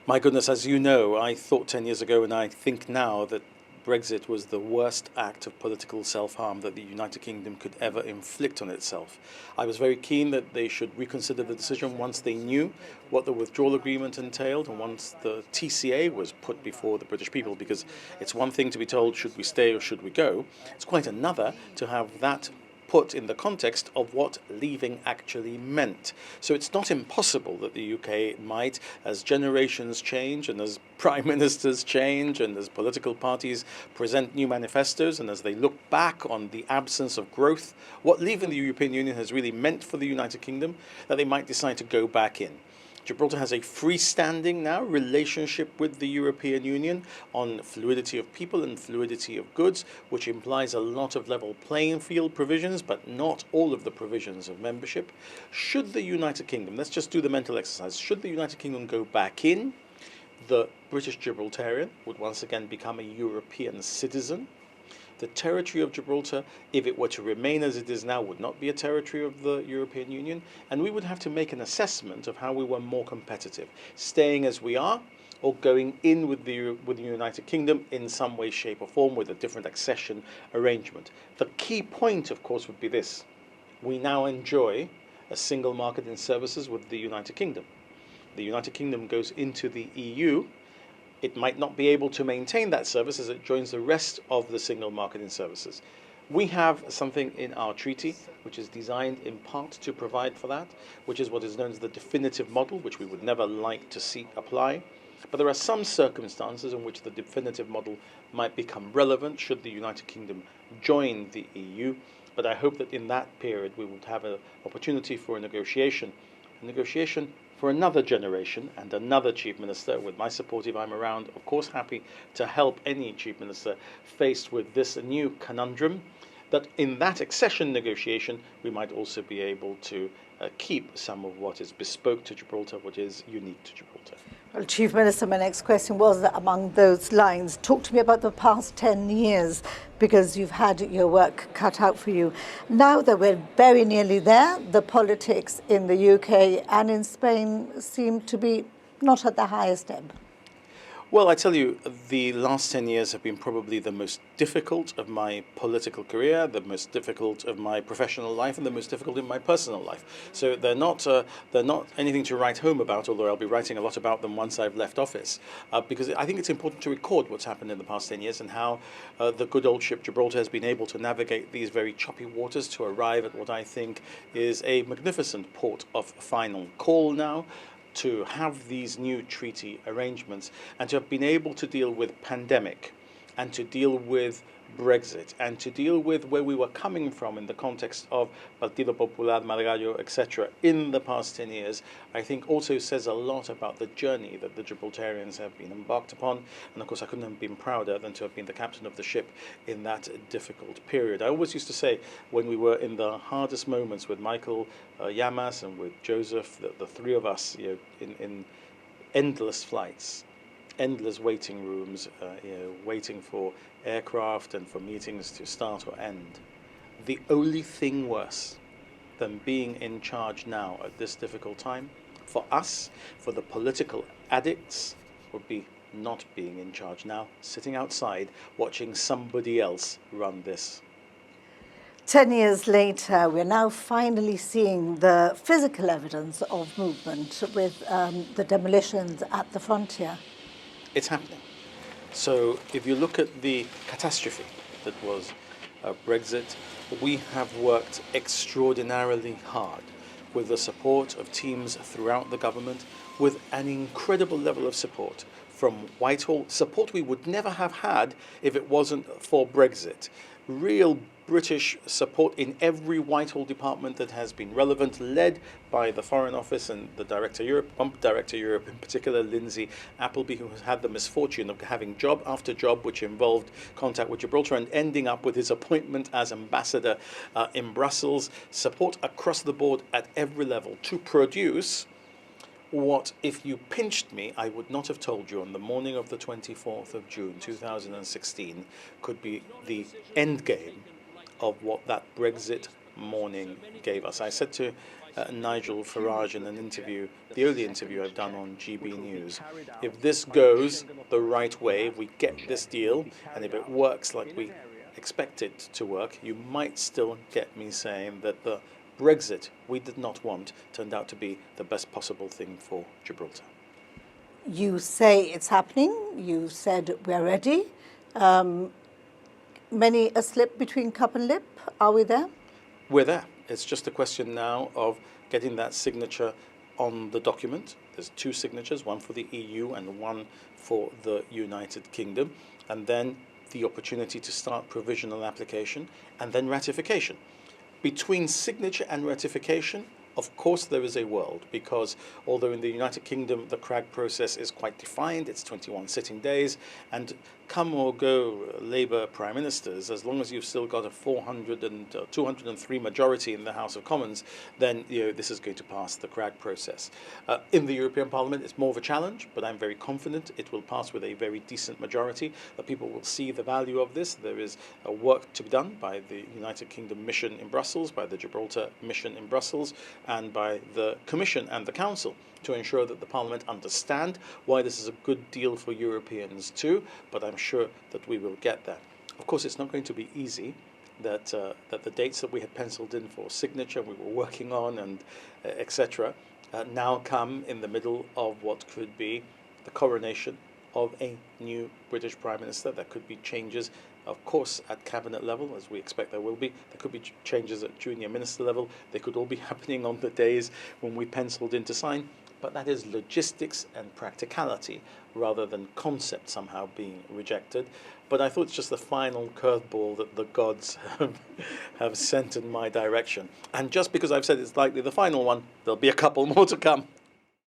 My goodness, as you know, I thought 10 years ago and I think now that Brexit was the worst act of political self-harm that the United Kingdom could ever inflict on itself. I was very keen that they should reconsider the decision once they knew what the withdrawal agreement entailed and once the TCA was put before the British people, because it's one thing to be told should we stay or should we go. It's quite another to have that put in the context of what leaving actually meant. So it's not impossible that the UK might, as generations change and as prime ministers change and as political parties present new manifestos and as they look back on the absence of growth, what leaving the European Union has really meant for the United Kingdom, that they might decide to go back in. Gibraltar has a freestanding now relationship with the European Union on fluidity of people and fluidity of goods, which implies a lot of level playing field provisions, but not all of the provisions of membership. Should the United Kingdom, let's just do the mental exercise, should the United Kingdom go back in, the British Gibraltarian would once again become a European citizen. The territory of Gibraltar, if it were to remain as it is now, would not be a territory of the European Union, and we would have to make an assessment of how we were more competitive, staying as we are or going in with the United Kingdom in some way, shape or form with a different accession arrangement. The key point, of course, would be this. We now enjoy a single market in services with the United Kingdom. The United Kingdom goes into the EU. It might not be able to maintain that service as it joins the rest of the single market in services. We have something in our treaty which is designed in part to provide for that, which is what is known as the definitive model, which we would never like to see apply. But there are some circumstances in which the definitive model might become relevant should the United Kingdom join the EU. But I hope that in that period we would have an opportunity for a negotiation for another generation and another Chief Minister. With my support, if I'm around, of course happy to help any Chief Minister faced with this new conundrum, that in that accession negotiation we might also be able to keep some of what is bespoke to Gibraltar, what is unique to Gibraltar. Well, Chief Minister, my next question was among those lines. Talk to me about the past 10 years, because you've had your work cut out for you. Now that we're very nearly there, the politics in the UK and in Spain seem to be not at the highest ebb. Well, I tell you, the last 10 years have been probably the most difficult of my political career, the most difficult of my professional life, and the most difficult in my personal life. So they're not anything to write home about, although I'll be writing a lot about them once I've left office, because I think it's important to record what's happened in the past 10 years and how the good old ship Gibraltar has been able to navigate these very choppy waters to arrive at what I think is a magnificent port of final call now, to have these new treaty arrangements and to have been able to deal with pandemic and to deal with Brexit and to deal with where we were coming from in the context of Partido Popular, Margallo, etc. in the past 10 years, I think also says a lot about the journey that the Gibraltarians have been embarked upon. And of course, I couldn't have been prouder than to have been the captain of the ship in that difficult period. I always used to say, when we were in the hardest moments with Michael Yamas and with Joseph, the three of us, in endless flights, endless waiting rooms, waiting for aircraft and for meetings to start or end. The only thing worse than being in charge now at this difficult time, for us, for the political addicts, would be not being in charge now, sitting outside, watching somebody else run this. 10 years later, we're now finally seeing the physical evidence of movement with the demolitions at the frontier. It's happening. So if you look at the catastrophe that was Brexit, we have worked extraordinarily hard with the support of teams throughout the government, with an incredible level of support from Whitehall, support we would never have had if it wasn't for Brexit. Real British support in every Whitehall department that has been relevant, led by the Foreign Office and the Director Europe, Director Europe in particular, Lindsay Appleby, who has had the misfortune of having job after job which involved contact with Gibraltar and ending up with his appointment as ambassador in Brussels. Support across the board at every level to produce what, if you pinched me, I would not have told you on the morning of the 24th of June 2016 could be the end game of what that Brexit morning gave us. I said to Nigel Farage in an interview, the only interview I've done on GB News. If this goes the right way, if we get this deal, and if it works like we expect it to work, you might still get me saying that the Brexit we did not want turned out to be the best possible thing for Gibraltar. You say it's happening. You said we're ready. Many a slip between cup and lip. Are we there? We're there. It's just a question now of getting that signature on the document. There's two signatures, one for the EU and one for the United Kingdom, and then the opportunity to start provisional application and then ratification. Between signature and ratification, of course, there is a world, because although in the United Kingdom the CRAG process is quite defined, it's 21 sitting days, and come or go Labour prime ministers, as long as you've still got a 203 majority in the House of Commons, then this is going to pass the CRAG process. In the European Parliament, it's more of a challenge, but I'm very confident it will pass with a very decent majority, that people will see the value of this. There is work to be done by the United Kingdom mission in Brussels, by the Gibraltar mission in Brussels, and by the Commission and the Council to ensure that the Parliament understand why this is a good deal for Europeans too, but I'm sure that we will get there. Of course, it's not going to be easy, that the dates that we had penciled in for signature, we were working on, and etc., now come in the middle of what could be the coronation of a new British Prime Minister. There could be changes, of course, at cabinet level, as we expect there will be. There could be changes at junior minister level. They could all be happening on the days when we penciled in to sign. But that is logistics and practicality rather than concept somehow being rejected. But I thought it's just the final curveball that the gods have sent in my direction. And just because I've said it's likely the final one, there'll be a couple more to come.